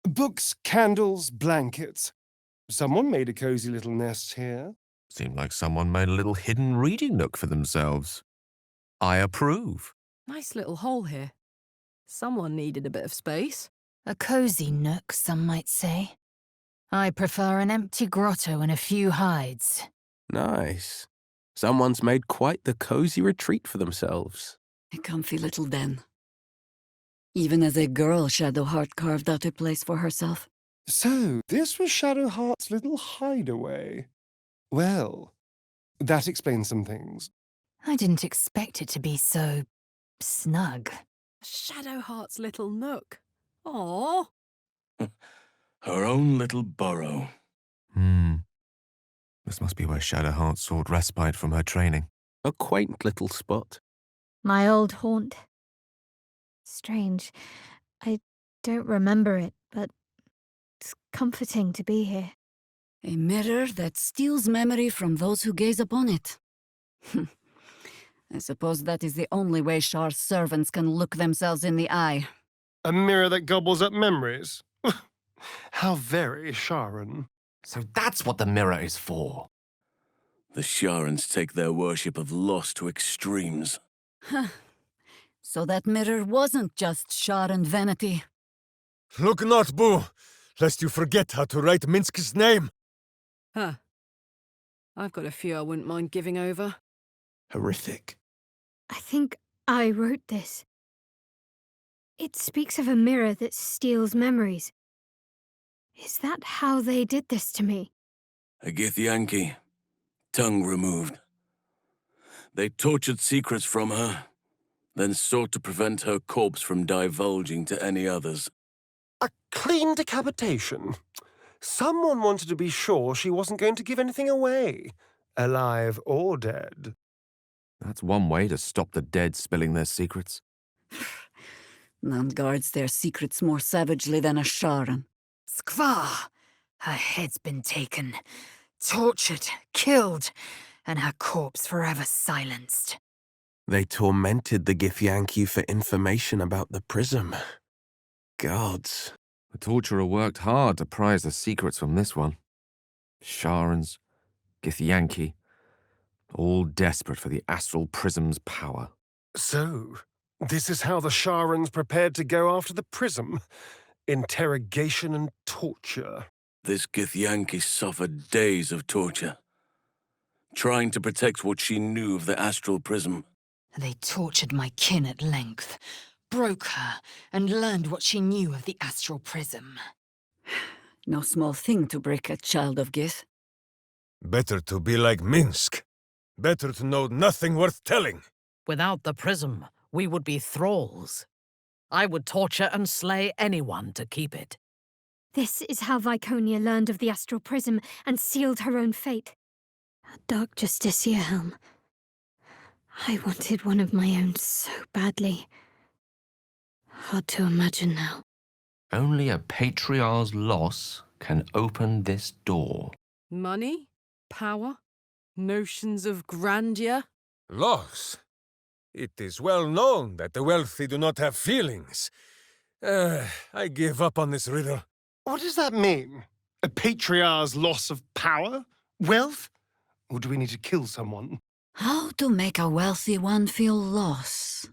Books, candles, blankets. Someone made a cozy little nest here. Seemed like someone made a little hidden reading nook for themselves. I approve. Nice little hole here. Someone needed a bit of space. A cozy nook, some might say. I prefer an empty grotto and a few hides. Nice. Someone's made quite the cozy retreat for themselves. A comfy little den. Even as a girl, Shadowheart carved out a place for herself. So, this was Shadowheart's little hideaway. Well, that explains some things. I didn't expect it to be so snug. Shadowheart's little nook. Aww. Her own little burrow. This must be where Shadowheart sought respite from her training. A quaint little spot. My old haunt. Strange. I don't remember it, but it's comforting to be here. A mirror that steals memory from those who gaze upon it. I suppose that is the only way Shar's servants can look themselves in the eye. A mirror that gobbles up memories. How very Sharon. So that's what the mirror is for. The Sharans take their worship of loss to extremes. So that mirror wasn't just Sharan vanity. Look not, Boo, lest you forget how to write Minsk's name. Huh. I've got a few I wouldn't mind giving over. Horrific. I think I wrote this. It speaks of a mirror that steals memories. Is that how they did this to me? A Githyanki, tongue removed. They tortured secrets from her, then sought to prevent her corpse from divulging to any others. A clean decapitation. Someone wanted to be sure she wasn't going to give anything away, alive or dead. That's one way to stop the dead spilling their secrets. None guards their secrets more savagely than a Sharan. Skva! Her head's been taken, tortured, killed, and her corpse forever silenced. They tormented the Githyanki for information about the prism. Gods. The torturer worked hard to prise the secrets from this one. Sharans, Githyanki, all desperate for the astral prism's power. So, this is how the Sharans prepared to go after the prism. Interrogation and torture. This Githyanki suffered days of torture, trying to protect what she knew of the astral prism. They tortured my kin at length, broke her, and learned what she knew of the astral prism. No small thing to break a child of Gith. Better to be like Minsk. Better to know nothing worth telling. Without the prism, we would be thralls. I would torture and slay anyone to keep it. This is how Viconia learned of the astral prism and sealed her own fate. A dark Justicia helm. I wanted one of my own so badly. Hard to imagine now. Only a patriarch's loss can open this door. Money? Power? Notions of grandeur? Loss. It is well known that the wealthy do not have feelings. I give up on this riddle. What does that mean? A patriarch's loss of power? Wealth? Or do we need to kill someone? How to make a wealthy one feel loss?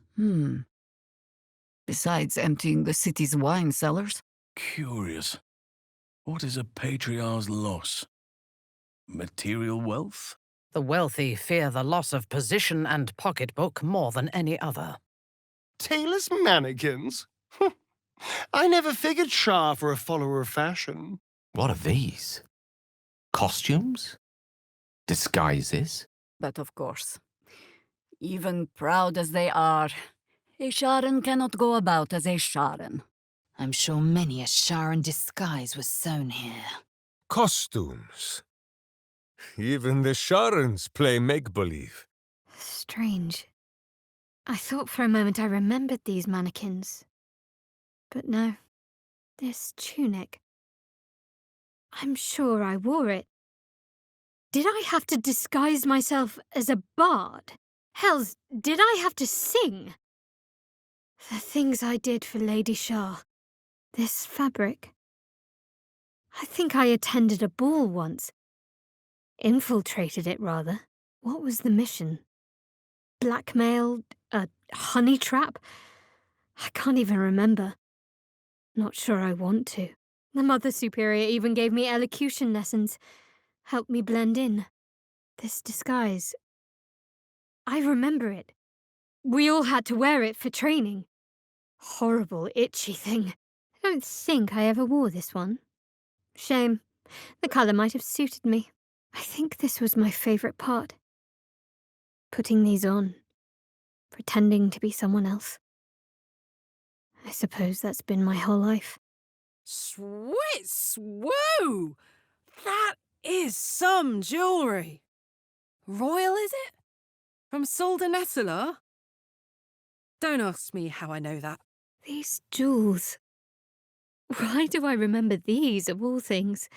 Besides emptying the city's wine cellars. Curious. What is a patriarch's loss? Material wealth? The wealthy fear the loss of position and pocketbook more than any other. Tailor's mannequins? I never figured Shah for a follower of fashion. What are these? Costumes? Disguises? But of course, even proud as they are, a Sharan cannot go about as a Sharan. I'm sure many a Sharan disguise was sewn here. Costumes. Even the Sharans play make-believe. Strange. I thought for a moment I remembered these mannequins. But no. This tunic. I'm sure I wore it. Did I have to disguise myself as a bard? Hells, did I have to sing? The things I did for Lady Shah. This fabric. I think I attended a ball once. Infiltrated it, rather. What was the mission? Blackmail? A honey trap? I can't even remember. Not sure I want to. The Mother Superior even gave me elocution lessons. Helped me blend in. This disguise. I remember it. We all had to wear it for training. Horrible, itchy thing. I don't think I ever wore this one. Shame. The colour might have suited me. I think this was my favourite part. Putting these on. Pretending to be someone else. I suppose that's been my whole life. Sweet swoo! That is some jewellery. Royal, is it? From Soldanessala? Don't ask me how I know that. These jewels. Why do I remember these, of all things?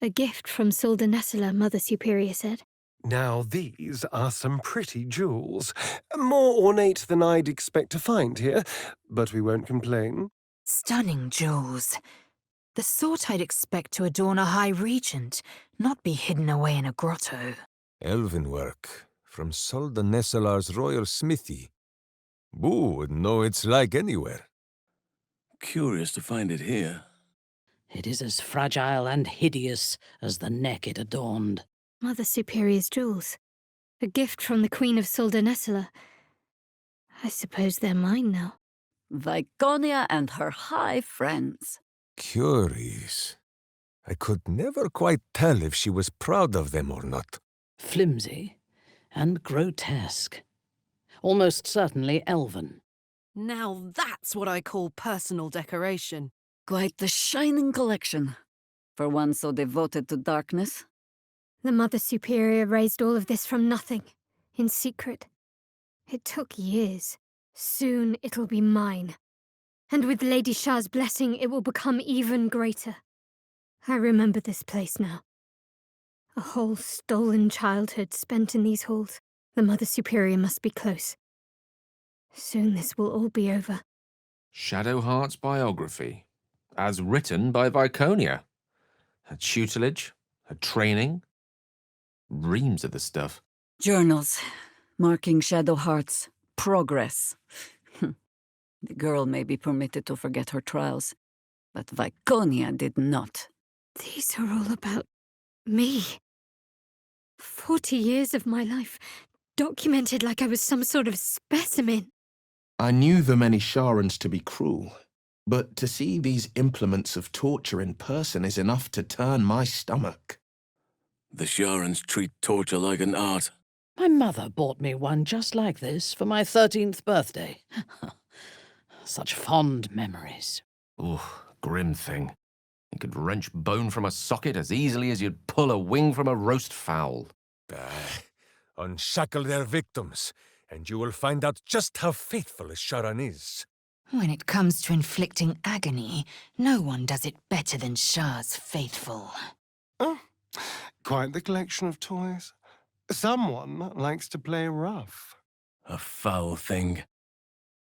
A gift from Soldanessala, Mother Superior said. Now these are some pretty jewels. More ornate than I'd expect to find here, but we won't complain. Stunning jewels. The sort I'd expect to adorn a high regent, not be hidden away in a grotto. Elven work from Soldanessala's royal smithy. Boo would know it's like anywhere. Curious to find it here. It is as fragile and hideous as the neck it adorned. Mother Superior's jewels. A gift from the Queen of Soldanessala. I suppose they're mine now. Viconia and her high friends. Curious. I could never quite tell if she was proud of them or not. Flimsy and grotesque. Almost certainly elven. Now that's what I call personal decoration. Quite the shining collection. For one so devoted to darkness. The Mother Superior raised all of this from nothing, in secret. It took years. Soon it'll be mine. And with Lady Shah's blessing, it will become even greater. I remember this place now. A whole stolen childhood spent in these halls. The Mother Superior must be close. Soon this will all be over. Shadowheart's biography, as written by Viconia. Her tutelage, her training. Reams of the stuff. Journals, marking Shadowheart's progress. The girl may be permitted to forget her trials, but Viconia did not. These are all about me. 40 years of my life, documented like I was some sort of specimen. I knew the many Sharans to be cruel, but to see these implements of torture in person is enough to turn my stomach. The Sharans treat torture like an art. My mother bought me one just like this for my 13th birthday. Such fond memories. Ooh, grim thing. You could wrench bone from a socket as easily as you'd pull a wing from a roast fowl. Unshackle their victims, and you will find out just how faithful a Sharan is. When it comes to inflicting agony, no one does it better than Shah's faithful. Oh, quite the collection of toys. Someone likes to play rough. A foul thing.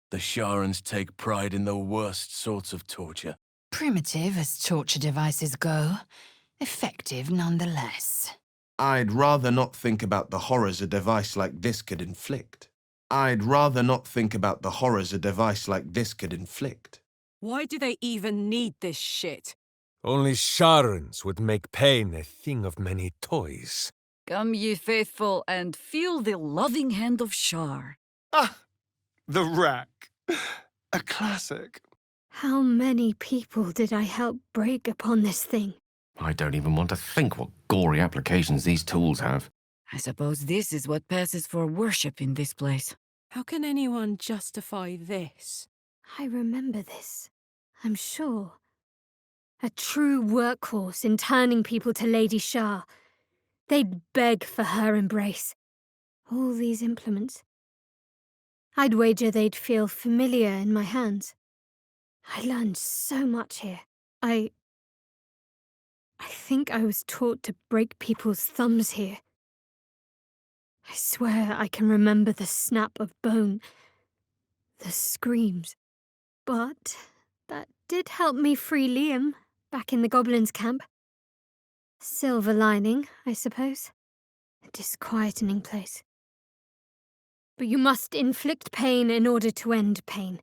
The Sharans take pride in the worst sorts of torture. Primitive as torture devices go, effective nonetheless. I'd rather not think about the horrors a device like this could inflict. I'd rather not think about the horrors a device like this could inflict. Why do they even need this shit? Only Sharans would make pain a thing of many toys. Come, ye faithful, and feel the loving hand of Shar. Ah, the rack. A classic. How many people did I help break upon this thing? I don't even want to think what gory applications these tools have. I suppose this is what passes for worship in this place. How can anyone justify this? I remember this. I'm sure. A true workhorse in turning people to Lady Shah. They'd beg for her embrace. All these implements. I'd wager they'd feel familiar in my hands. I learned so much here. I think I was taught to break people's thumbs here. I swear I can remember the snap of bone, the screams. But that did help me free Liam. back in the goblins' camp. Silver lining, I suppose. A disquietening place. But you must inflict pain in order to end pain.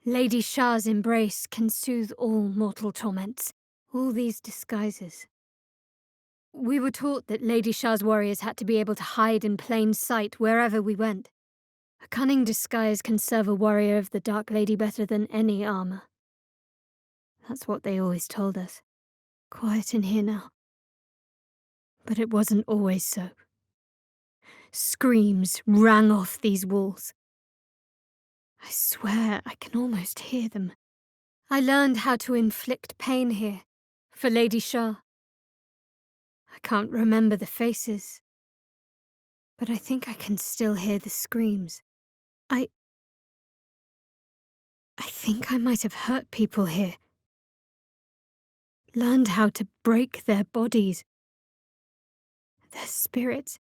Lady Shah's embrace can soothe all mortal torments, all these disguises. We were taught that Lady Shah's warriors had to be able to hide in plain sight wherever we went. A cunning disguise can serve a warrior of the Dark Lady better than any armor. That's what they always told us. Quiet in here now. But it wasn't always so. Screams rang off these walls. I swear I can almost hear them. I learned how to inflict pain here, for Lady Shah. I can't remember the faces, but I think I can still hear the screams. I think I might have hurt people here. Learned how to break their bodies. Their spirits.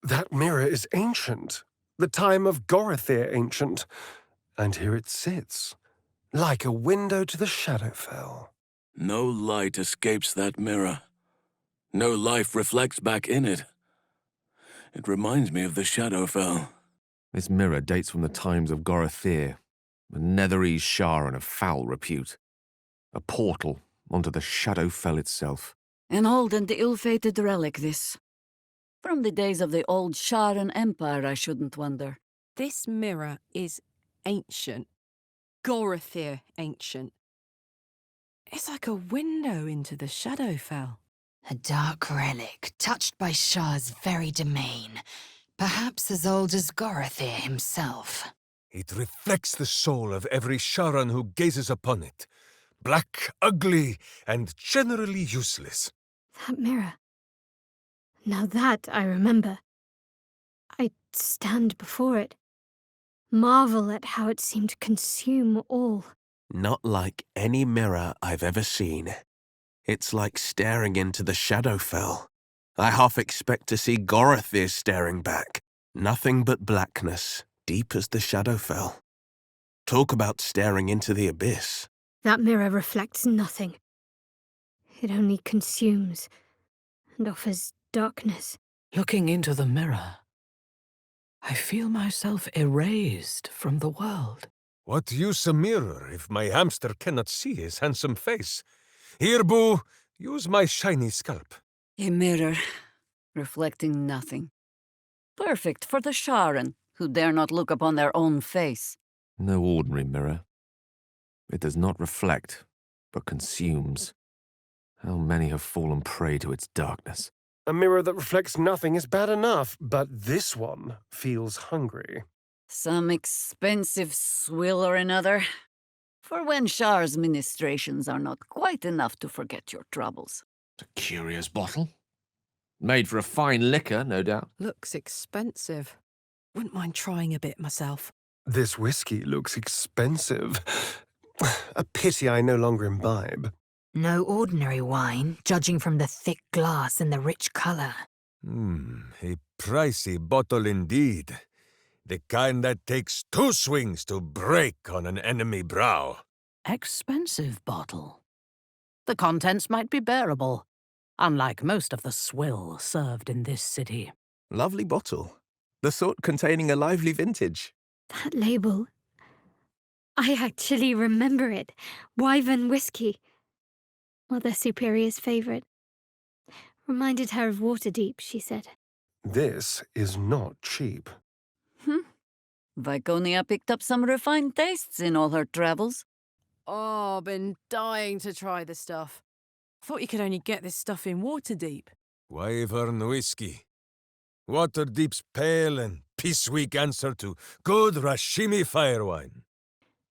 That mirror is ancient. The time of Gorothir ancient. And here it sits, like a window to the Shadowfell. No light escapes that mirror. No life reflects back in it. It reminds me of the Shadowfell. This mirror dates from the times of Gorothir, a Netherese Sharan of foul repute. A portal onto the Shadowfell itself. An old and ill-fated relic, this. From the days of the old Sharan Empire, I shouldn't wonder. This mirror is ancient. Gorothir ancient. It's like a window into the Shadowfell. A dark relic, touched by Shah's very domain. Perhaps as old as Gorothir himself. It reflects the soul of every Sharan who gazes upon it. Black, ugly, and generally useless. That mirror. Now that I remember. I'd stand before it. Marvel at how it seemed to consume all. Not like any mirror I've ever seen. It's like staring into the Shadowfell. I half expect to see Gorothir staring back. Nothing but blackness, deep as the Shadowfell. Talk about staring into the abyss. That mirror reflects nothing. It only consumes and offers darkness. Looking into the mirror, I feel myself erased from the world. What use a mirror if my hamster cannot see his handsome face? Here, Boo, use my shiny scalp. A mirror, reflecting nothing. Perfect for the Sharan, who dare not look upon their own face. No ordinary mirror. It does not reflect, but consumes. How many have fallen prey to its darkness? A mirror that reflects nothing is bad enough, but this one feels hungry. Some expensive swill or another. For when Shar's ministrations are not quite enough to forget your troubles. It's a curious bottle. Made for a fine liquor, no doubt. Looks expensive. Wouldn't mind trying a bit myself. This whiskey looks expensive. A pity I no longer imbibe. No ordinary wine, judging from the thick glass and the rich colour. A pricey bottle indeed. The kind that takes 2 swings to break on an enemy brow. Expensive bottle. The contents might be bearable, unlike most of the swill served in this city. Lovely bottle. The sort containing a lively vintage. That label. I actually remember it. Wyvern whiskey. Mother Superior's favourite. Reminded her of Waterdeep, she said. This is not cheap. Viconia picked up some refined tastes in all her travels. Oh, I've been dying to try the stuff. Thought you could only get this stuff in Waterdeep. Wyvern whiskey. Waterdeep's pale and piss-weak answer to good Rashimi fire wine.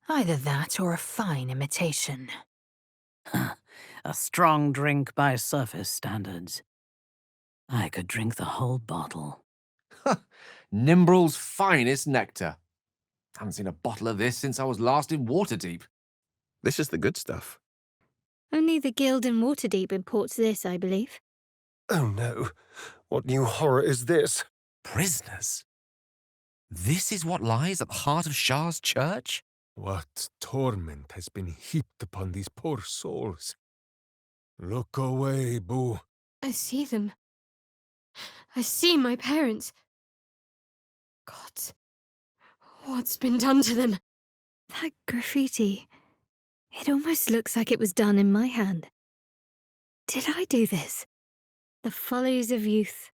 Either that or a fine imitation. A strong drink by surface standards. I could drink the whole bottle. Nimbral's finest nectar. Haven't seen a bottle of this since I was last in Waterdeep. This is the good stuff. Only the Guild in Waterdeep imports this, I believe. Oh no. What new horror is this? Prisoners? This is what lies at the heart of Shah's church? What torment has been heaped upon these poor souls? Look away, Boo. I see them. I see my parents. God, what's been done to them? That graffiti. It almost looks like it was done in my hand. Did I do this? The follies of youth.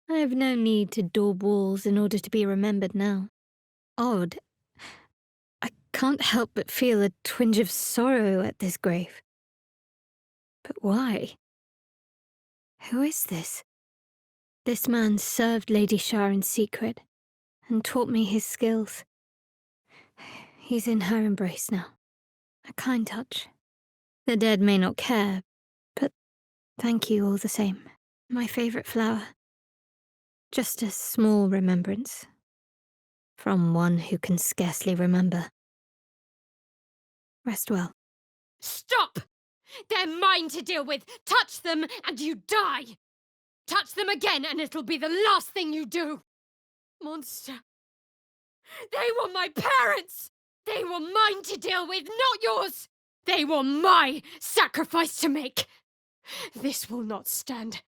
I have no need to daub walls in order to be remembered now. Odd. I can't help but feel a twinge of sorrow at this grave. But why? Who is this? This man served Lady Shar in secret and taught me his skills. He's in her embrace now. A kind touch. The dead may not care, but thank you all the same. My favourite flower. Just a small remembrance. From one who can scarcely remember. Rest well. Stop! They're mine to deal with! Touch them and you die! Touch them again and it'll be the last thing you do! Monster. They were my parents! They were mine to deal with, not yours! They were my sacrifice to make! This will not stand.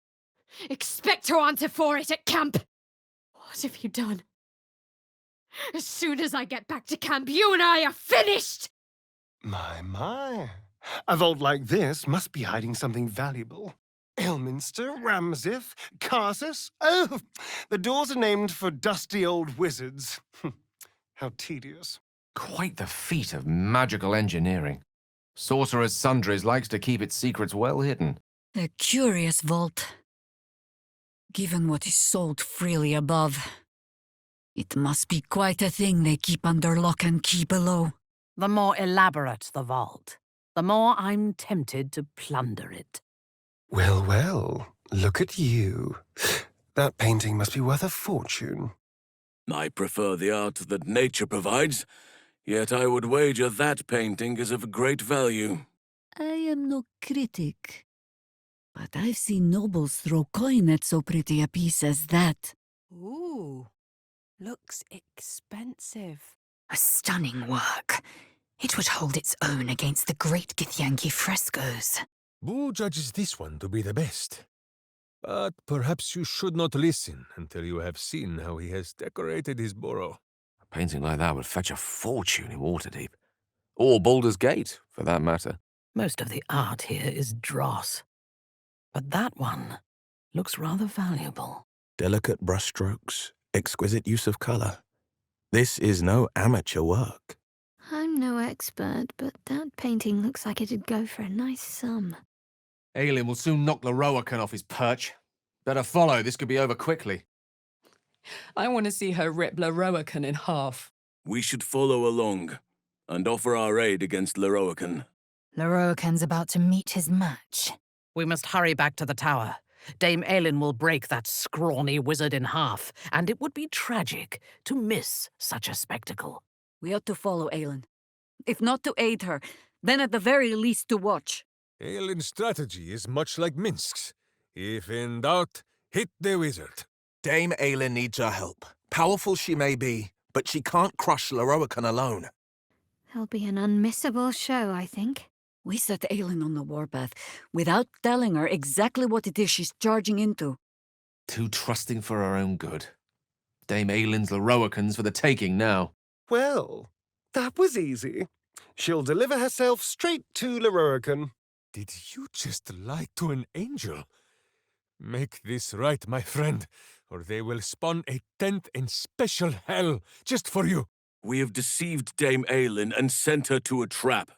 Expect to answer for it at camp! What have you done? As soon as I get back to camp, you and I are finished! My. A vault like this must be hiding something valuable. Ilminster, Ramsith, Karsus. Oh, the doors are named for dusty old wizards. How tedious. Quite the feat of magical engineering. Sorcerer's Sundries likes to keep its secrets well hidden. A curious vault. Given what is sold freely above, it must be quite a thing they keep under lock and key below. The more elaborate the vault, the more I'm tempted to plunder it. Well, look at you. That painting must be worth a fortune. I prefer the art that nature provides, yet I would wager that painting is of great value. I am no critic, but I've seen nobles throw coin at so pretty a piece as that. Ooh, looks expensive. A stunning work. It would hold its own against the great Githyanki frescoes. Boo judges this one to be the best. But perhaps you should not listen until you have seen how he has decorated his burrow. A painting like that would fetch a fortune in Waterdeep. Or Baldur's Gate, for that matter. Most of the art here is dross. But that one looks rather valuable. Delicate brushstrokes, exquisite use of colour. This is no amateur work. I'm no expert, but that painting looks like it'd go for a nice sum. Aelin will soon knock the Roakan off his perch. Better follow, this could be over quickly. I want to see her rip Leroican in half. We should follow along and offer our aid against Leroican. Leroican's about to meet his match. We must hurry back to the tower. Dame Aelin will break that scrawny wizard in half, and it would be tragic to miss such a spectacle. We ought to follow Aelin. If not to aid her, then at the very least to watch. Aelin's strategy is much like Minsk's. If in doubt, hit the wizard. Dame Aelin needs our help. Powerful she may be, but she can't crush Leroican alone. There'll be an unmissable show, I think. We set Aelin on the warpath without telling her exactly what it is she's charging into. Too trusting for her own good. Dame Aelin's Leroicans for the taking now. Well, that was easy. She'll deliver herself straight to Leroican. Did you just lie to an angel? Make this right, my friend, or they will spawn a tent in special hell just for you. We have deceived Dame Aelin and sent her to a trap.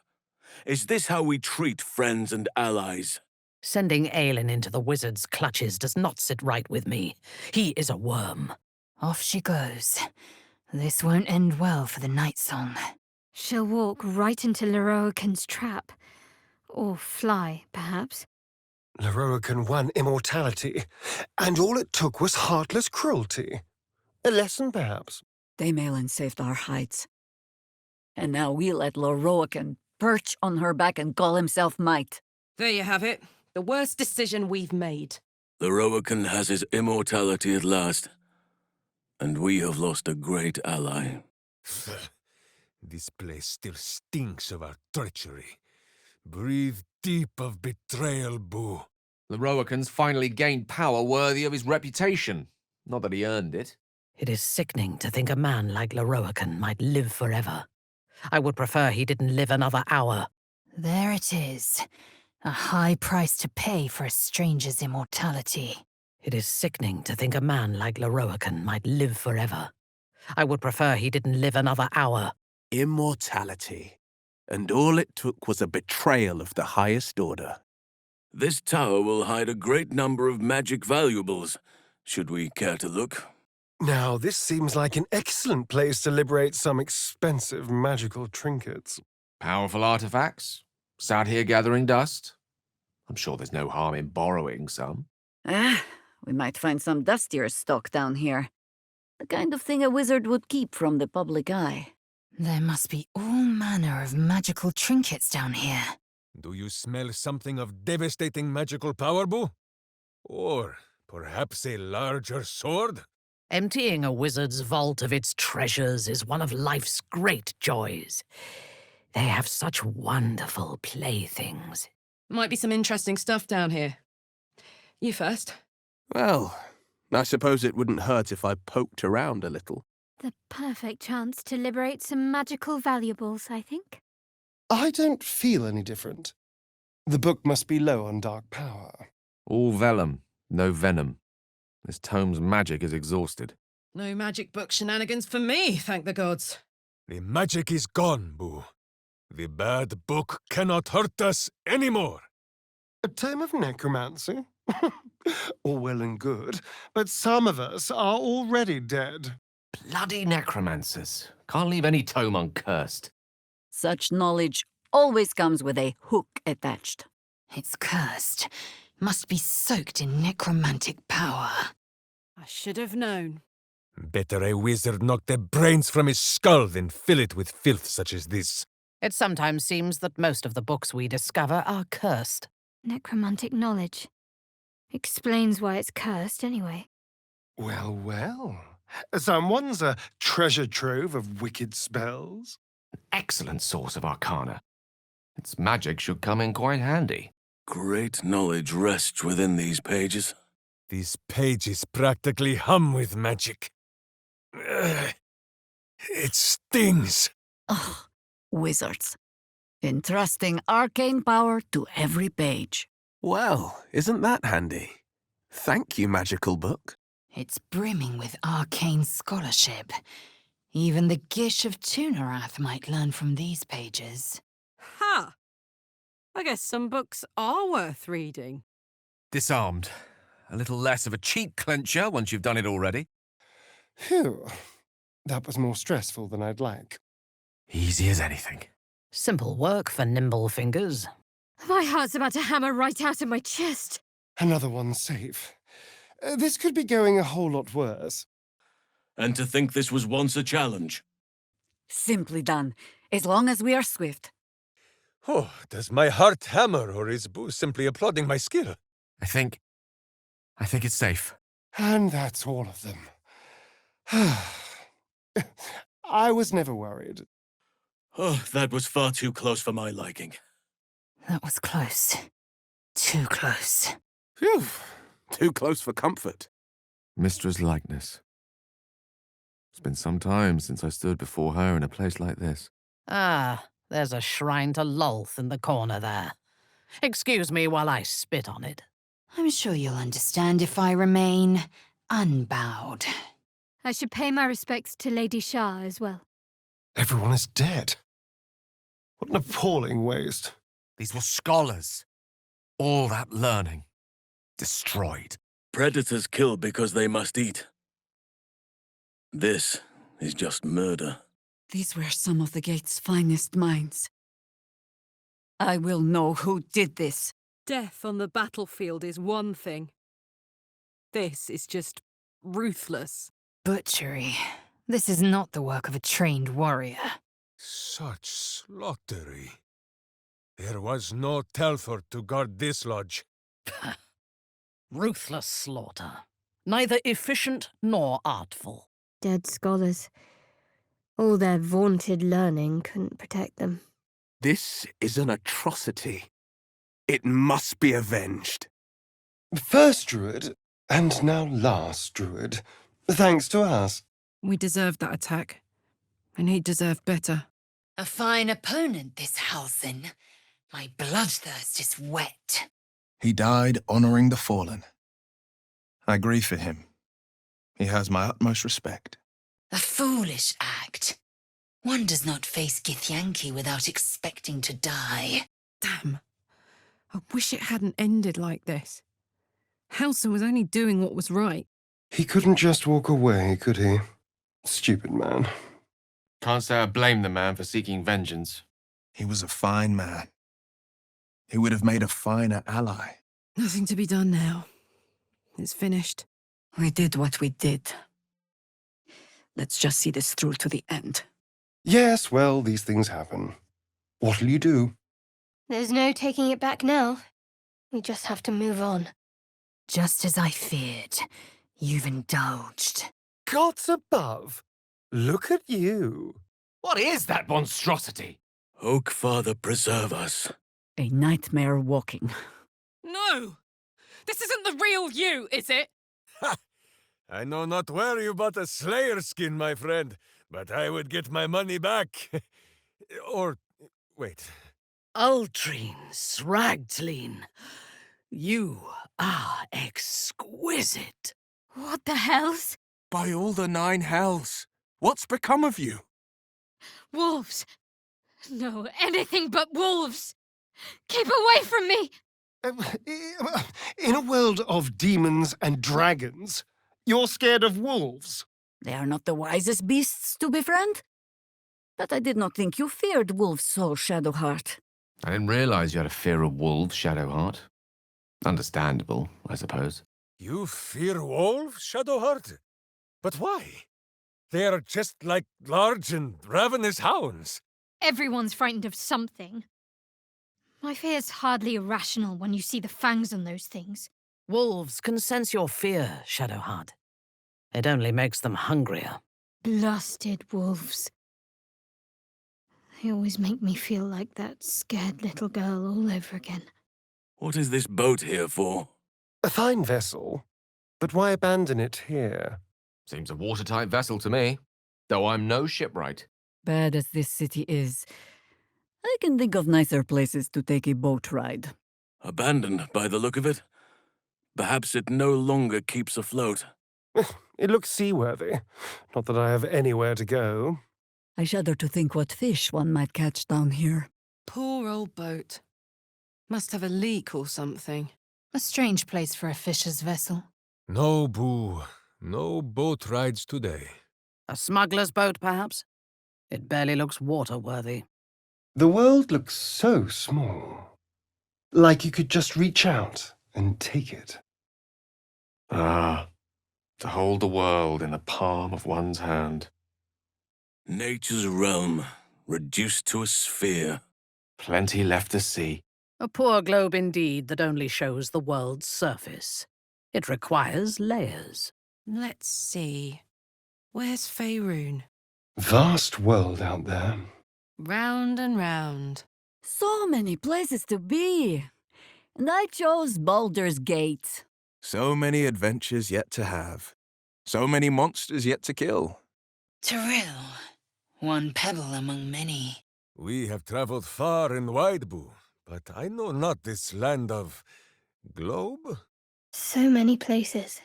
Is this how we treat friends and allies? Sending Aelin into the wizard's clutches does not sit right with me. He is a worm. Off she goes. This won't end well for the nightsong. She'll walk right into Leroican's trap. Or fly, perhaps. Leroican won immortality, and all it took was heartless cruelty. A lesson, perhaps. Dame Aelin saved our hides. And now we let Leroican perch on her back and call himself might. There you have it. The worst decision we've made. Leroican has his immortality at last, and we have lost a great ally. This place still stinks of our treachery. Breathe deep of betrayal, Boo. The Rohirrim's finally gained power worthy of his reputation. Not that he earned it. It is sickening to think a man like Lorroakan might live forever. I would prefer he didn't live another hour. There it is. A high price to pay for a stranger's immortality. It is sickening to think a man like Lorroakan might live forever. I would prefer he didn't live another hour. Immortality. And all it took was a betrayal of the highest order. This tower will hide a great number of magic valuables, should we care to look. Now, this seems like an excellent place to liberate some expensive magical trinkets. Powerful artifacts? Sat here gathering dust? I'm sure there's no harm in borrowing some. We might find some dustier stock down here. The kind of thing a wizard would keep from the public eye. There must be all manner of magical trinkets down here. Do you smell something of devastating magical power, Boo? Or perhaps a larger sword? Emptying a wizard's vault of its treasures is one of life's great joys. They have such wonderful playthings. Might be some interesting stuff down here. You first. Well, I suppose it wouldn't hurt if I poked around a little. The perfect chance to liberate some magical valuables, I think. I don't feel any different. The book must be low on dark power. All vellum, no venom. This tome's magic is exhausted. No magic book shenanigans for me, thank the gods. The magic is gone, Boo. The bad book cannot hurt us anymore. A tome of necromancy? All well and good, but some of us are already dead. Bloody necromancers. Can't leave any tome uncursed. Such knowledge always comes with a hook attached. It's cursed. Must be soaked in necromantic power. I should have known. Better a wizard knock the brains from his skull than fill it with filth such as this. It sometimes seems that most of the books we discover are cursed. Necromantic knowledge. Explains why it's cursed, anyway. Well, well. Someone's a treasure trove of wicked spells. Excellent source of arcana. Its magic should come in quite handy. Great knowledge rests within these pages. These pages practically hum with magic. It stings. Ugh, wizards. Entrusting arcane power to every page. Well, isn't that handy? Thank you, magical book. It's brimming with arcane scholarship. Even the Gish of Tunarath might learn from these pages. Ha! I guess some books are worth reading. Disarmed. A little less of a cheek clencher once you've done it already. Phew. That was more stressful than I'd like. Easy as anything. Simple work for nimble fingers. My heart's about to hammer right out of my chest. Another one safe. This could be going a whole lot worse. And to think this was once a challenge. Simply done, as long as we are swift. Oh, does my heart hammer, or is Boo simply applauding my skill? I think it's safe. And that's all of them. I was never worried. Oh, that was far too close for my liking. That was close. Too close. Phew, too close for comfort. Mistra's likeness. It's been some time since I stood before her in a place like this. Ah, there's a shrine to Lolth in the corner there. Excuse me while I spit on it. I'm sure you'll understand if I remain unbowed. I should pay my respects to Lady Shah as well. Everyone is dead. What an appalling waste. These were scholars. All that learning. Destroyed. Predators kill because they must eat. This is just murder. These were some of the Gate's finest minds. I will know who did this. Death on the battlefield is one thing. This is just ruthless. Butchery. This is not the work of a trained warrior. Such slaughtery. There was no Telford to guard this lodge. Ruthless slaughter. Neither efficient nor artful. Dead scholars. All their vaunted learning couldn't protect them. This is an atrocity. It must be avenged. First druid, and now last druid. Thanks to us. We deserved that attack. And he deserved better. A fine opponent, this Halsin. My bloodthirst is wet. He died honoring the fallen. I grieve for him. He has my utmost respect. A foolish act. One does not face Githyanki without expecting to die. Damn. I wish it hadn't ended like this. Halsin was only doing what was right. He couldn't just walk away, could he? Stupid man. Can't say I blame the man for seeking vengeance. He was a fine man. He would have made a finer ally. Nothing to be done now. It's finished. We did what we did. Let's just see this through to the end. Yes, well, these things happen. What'll you do? There's no taking it back now. We just have to move on. Just as I feared, you've indulged. Gods above! Look at you. What is that monstrosity? Oak Father preserve us. A nightmare walking. No! This isn't the real you, is it? Ha! I know not where you bought a slayer skin, my friend, but I would get my money back. Or, wait. Ultrine, Sragtline, you are exquisite. What the hells? By all the 9 hells, what's become of you? Wolves! No, anything but wolves! Keep away from me! In a world of demons and dragons, you're scared of wolves. They are not the wisest beasts to befriend. But I did not think you feared wolves so, Shadowheart. I didn't realize you had a fear of wolves, Shadowheart. Understandable, I suppose. You fear wolves, Shadowheart? But why? They are just like large and ravenous hounds. Everyone's frightened of something. My fear's hardly irrational when you see the fangs on those things. Wolves can sense your fear, Shadowheart. It only makes them hungrier. Blasted wolves. They always make me feel like that scared little girl all over again. What is this boat here for? A fine vessel, but why abandon it here? Seems a watertight vessel to me, though I'm no shipwright. Bad as this city is, I can think of nicer places to take a boat ride. Abandoned by the look of it. Perhaps it no longer keeps afloat. It looks seaworthy. Not that I have anywhere to go. I shudder to think what fish one might catch down here. Poor old boat. Must have a leak or something. A strange place for a fisher's vessel. No, Boo. No boat rides today. A smuggler's boat, perhaps? It barely looks water-worthy. The world looks so small. Like you could just reach out and take it. Ah, to hold the world in the palm of one's hand. Nature's realm, reduced to a sphere. Plenty left to see. A poor globe indeed that only shows the world's surface. It requires layers. Let's see. Where's Faerun? Vast world out there. Round and round. So many places to be. And I chose Baldur's Gate. So many adventures yet to have. So many monsters yet to kill. Terrell, one pebble among many. We have traveled far and wide, Boo, but I know not this land of... globe? So many places.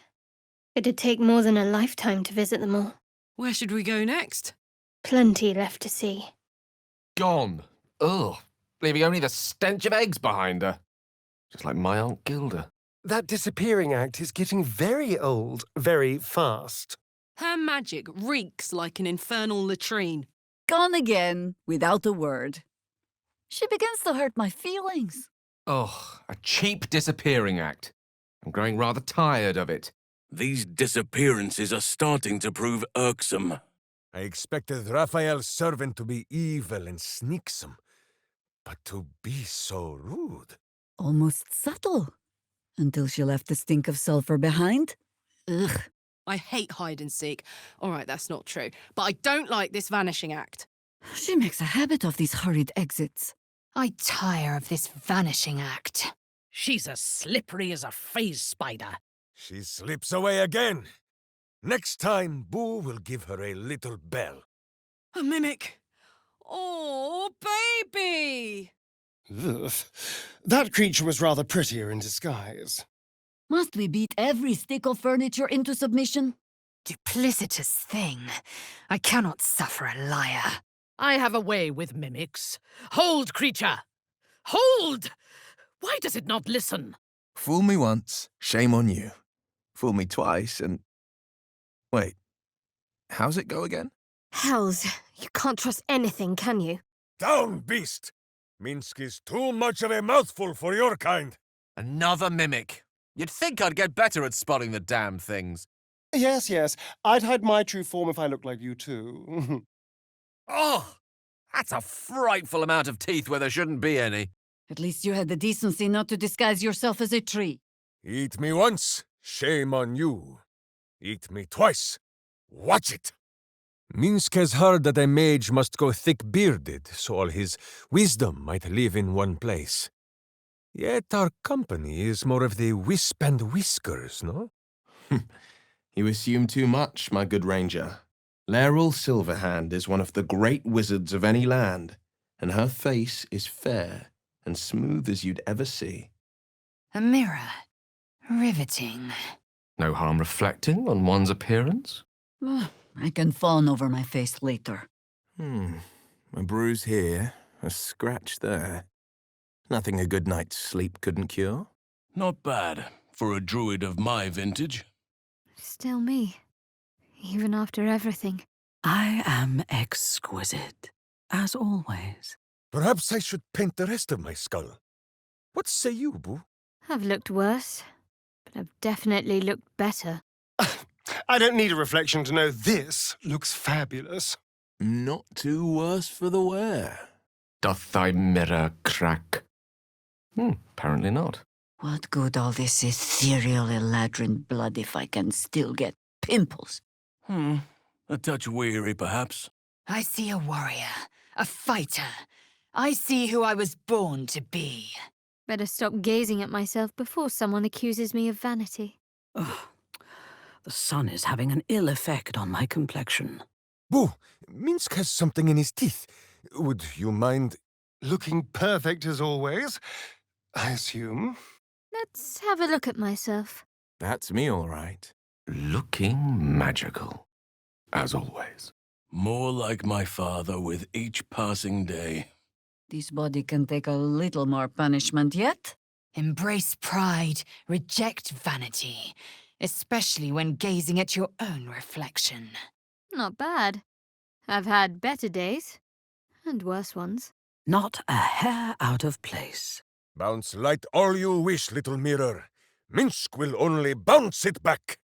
It'd take more than a lifetime to visit them all. Where should we go next? Plenty left to see. Gone. Ugh. Leaving only the stench of eggs behind her. Just like my Aunt Gilda. That disappearing act is getting very old, very fast. Her magic reeks like an infernal latrine. Gone again, without a word. She begins to hurt my feelings. Ugh, a cheap disappearing act. I'm growing rather tired of it. These disappearances are starting to prove irksome. I expected Raphael's servant to be evil and sneaksome, but to be so rude. Almost subtle. Until she left the stink of sulfur behind. Ugh. I hate hide and seek. All right, that's not true. But I don't like this vanishing act. She makes a habit of these hurried exits. I tire of this vanishing act. She's as slippery as a phase spider. She slips away again. Next time, Boo will give her a little bell. A mimic. Oh, baby! Ugh. That creature was rather prettier in disguise. Must we beat every stick of furniture into submission? Duplicitous thing. I cannot suffer a liar. I have a way with mimics. Hold, creature! Hold! Why does it not listen? Fool me once, shame on you. Fool me twice, and... Wait, how's it go again? Hells, you can't trust anything, can you? Down, beast! Minsk is too much of a mouthful for your kind. Another mimic. You'd think I'd get better at spotting the damn things. Yes, yes. I'd hide my true form if I looked like you too. Oh! That's a frightful amount of teeth where there shouldn't be any. At least you had the decency not to disguise yourself as a tree. Eat me once, shame on you. Eat me twice. Watch it! Minsk has heard that a mage must go thick-bearded, so all his wisdom might live in one place. Yet our company is more of the wisp and whiskers, no? You assume too much, my good ranger. Laeral Silverhand is one of the great wizards of any land, and her face is fair and smooth as you'd ever see. A mirror. Riveting. No harm reflecting on one's appearance. I can fawn over my face later. A bruise here, a scratch there. Nothing a good night's sleep couldn't cure. Not bad for a druid of my vintage. Still me. Even after everything. I am exquisite, as always. Perhaps I should paint the rest of my skull. What say you, Boo? I've looked worse, but I've definitely looked better. I don't need a reflection to know this looks fabulous. Not too worse for the wear. Doth thy mirror crack? Apparently not. What good all this ethereal eladrin blood if I can still get pimples? A touch weary, perhaps. I see a warrior. A fighter. I see who I was born to be. Better stop gazing at myself before someone accuses me of vanity. Ugh. The sun is having an ill effect on my complexion. Boo, Minsk has something in his teeth. Would you mind? Looking perfect as always, I assume. Let's have a look at myself. That's me, all right. Looking magical, as always. More like my father with each passing day. This body can take a little more punishment yet. Embrace pride, reject vanity, especially when gazing at your own reflection. Not bad. I've had better days. And worse ones. Not a hair out of place. Bounce light all you wish, little mirror. Minsk will only bounce it back.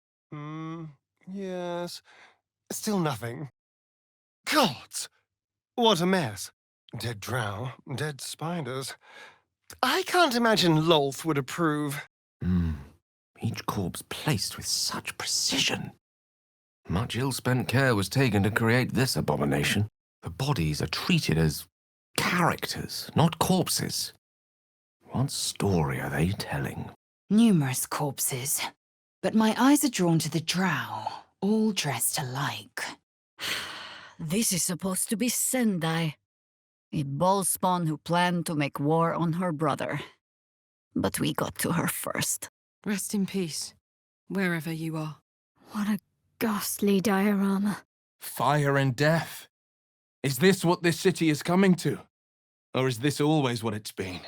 Yes. Still nothing. Gods! What a mess. Dead drow, dead spiders. I can't imagine Lolth would approve. Each corpse placed with such precision. Much ill-spent care was taken to create this abomination. The bodies are treated as characters, not corpses. What story are they telling? Numerous corpses. But my eyes are drawn to the drow, all dressed alike. This is supposed to be Sendai, a ball spawn who planned to make war on her brother. But we got to her first. Rest in peace, wherever you are. What a ghastly diorama. Fire and death. Is this what this city is coming to? Or is this always what it's been?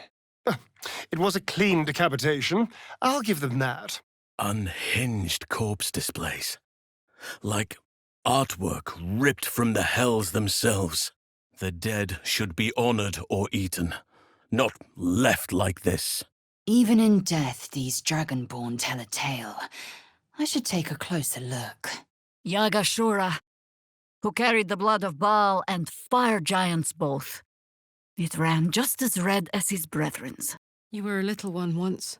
It was a clean decapitation. I'll give them that. Unhinged corpse displays. Like artwork ripped from the hells themselves. The dead should be honored or eaten, not left like this. Even in death, these dragonborn tell a tale. I should take a closer look. Yagashura, who carried the blood of Baal and fire giants both. It ran just as red as his brethren's. You were a little one once.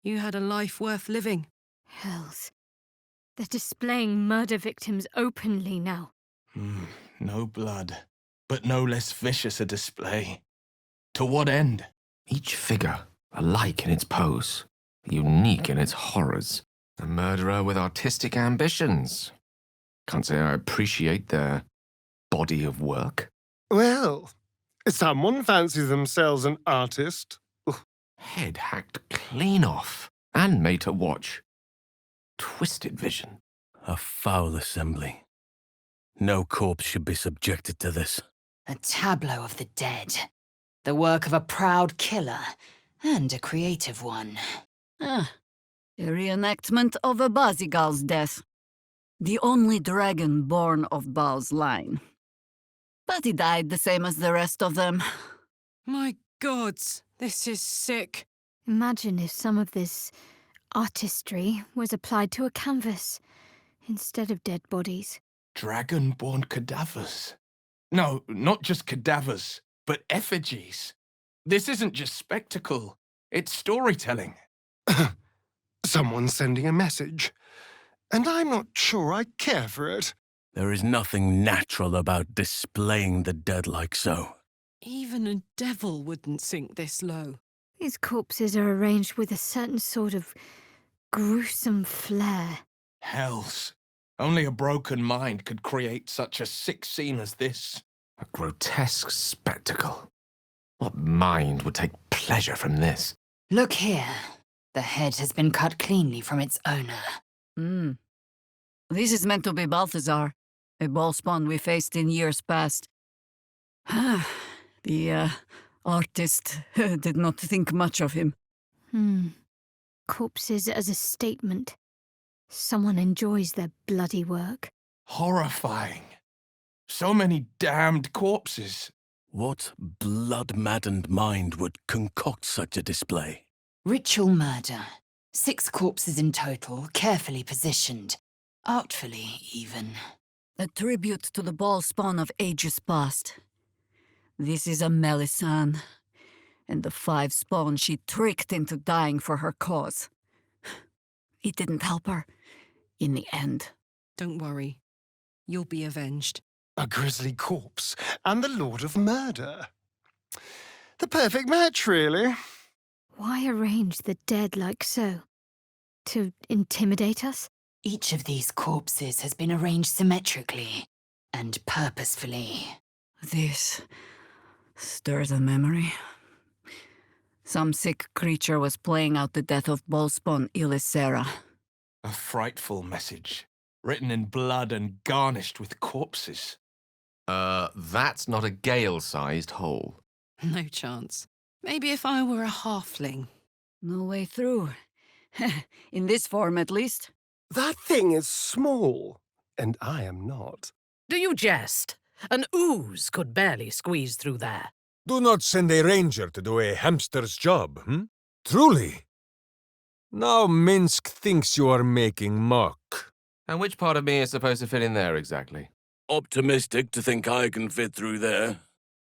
You had a life worth living. Hells. They're displaying murder victims openly now. No blood, but no less vicious a display. To what end? Each figure, alike in its pose, unique in its horrors. A murderer with artistic ambitions. Can't say I appreciate their body of work. Well, someone fancies themselves an artist. Head hacked clean off and made to watch. Twisted vision. A foul assembly. No corpse should be subjected to this. A tableau of the dead. The work of a proud killer, and a creative one. Ah, a reenactment of a Bazigal's death. The only dragon born of Baal's line. But he died the same as the rest of them. My gods, this is sick. Imagine if some of this artistry was applied to a canvas instead of dead bodies. Dragon-born cadavers. No, not just cadavers, but effigies. This isn't just spectacle, it's storytelling. Someone's sending a message, and I'm not sure I care for it. There is nothing natural about displaying the dead like so. Even a devil wouldn't sink this low. These corpses are arranged with a certain sort of gruesome flair. Hells. Only a broken mind could create such a sick scene as this. A grotesque spectacle. What mind would take pleasure from this? Look here. The head has been cut cleanly from its owner. This is meant to be Balthazar, a ball spawn we faced in years past. The artist did not think much of him. Corpses as a statement. Someone enjoys their bloody work. Horrifying. So many damned corpses. What blood-maddened mind would concoct such a display? Ritual murder. 6 corpses in total, carefully positioned. Artfully, even. A tribute to the ball spawn of ages past. This is a Melisande, and the 5 spawn she tricked into dying for her cause. It didn't help her, in the end. Don't worry. You'll be avenged. A grisly corpse and the Lord of Murder. The perfect match, really. Why arrange the dead like so? To intimidate us? Each of these corpses has been arranged symmetrically and purposefully. This stirs a memory. Some sick creature was playing out the death of Bolspawn Ilisera. A frightful message, written in blood and garnished with corpses. That's not a Gale-sized hole. No chance. Maybe if I were a halfling. No way through. In this form, at least. That thing is small, and I am not. Do you jest? An ooze could barely squeeze through there. Do not send a ranger to do a hamster's job, Truly. Now Minsk thinks you are making mock. And which part of me is supposed to fit in there exactly? Optimistic to think I can fit through there.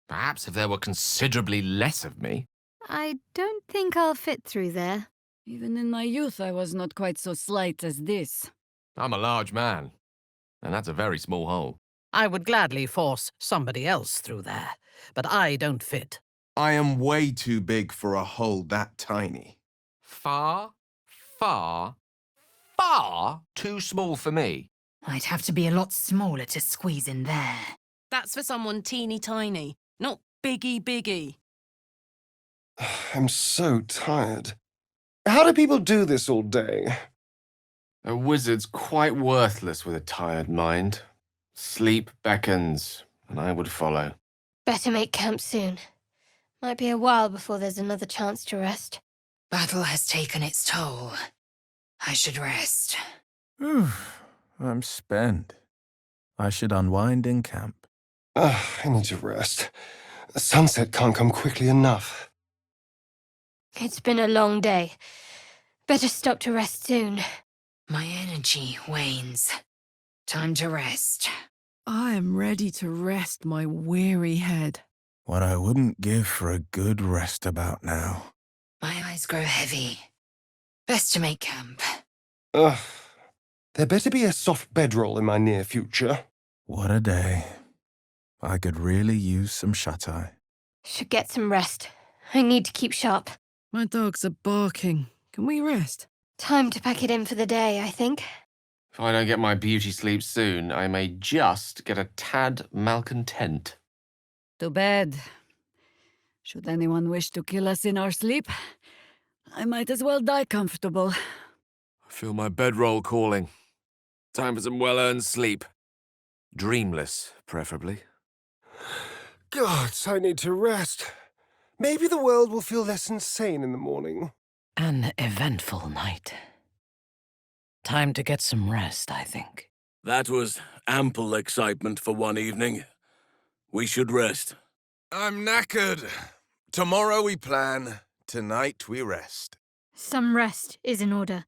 Perhaps if there were considerably less of me. I don't think I'll fit through there. Even in my youth, I was not quite so slight as this. I'm a large man, and that's a very small hole. I would gladly force somebody else through there, but I don't fit. I am way too big for a hole that tiny. Far, far, far too small for me. I'd have to be a lot smaller to squeeze in there. That's for someone teeny tiny, not biggie. I'm so tired. How do people do this all day? A wizard's quite worthless with a tired mind. Sleep beckons, and I would follow. Better make camp soon. Might be a while before there's another chance to rest. Battle has taken its toll. I should rest. I'm spent. I should unwind in camp. I need to rest. Sunset can't come quickly enough. It's been a long day. Better stop to rest soon. My energy wanes. Time to rest. I am ready to rest my weary head. What I wouldn't give for a good rest about now. My eyes grow heavy. Best to make camp. There better be a soft bedroll in my near future. What a day. I could really use some shut-eye. Should get some rest. I need to keep sharp. My dogs are barking. Can we rest? Time to pack it in for the day, I think. If I don't get my beauty sleep soon, I may just get a tad malcontent. To bed. Should anyone wish to kill us in our sleep, I might as well die comfortable. I feel my bedroll calling. Time for some well-earned sleep. Dreamless, preferably. Gods, I need to rest. Maybe the world will feel less insane in the morning. An eventful night. Time to get some rest, I think. That was ample excitement for one evening. We should rest. I'm knackered. Tomorrow we plan, tonight we rest. Some rest is in order.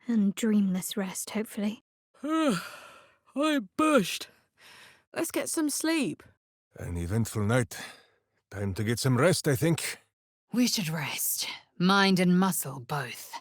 And dreamless rest, hopefully. I'm bushed. Let's get some sleep. An eventful night. Time to get some rest, I think. We should rest. Mind and muscle both.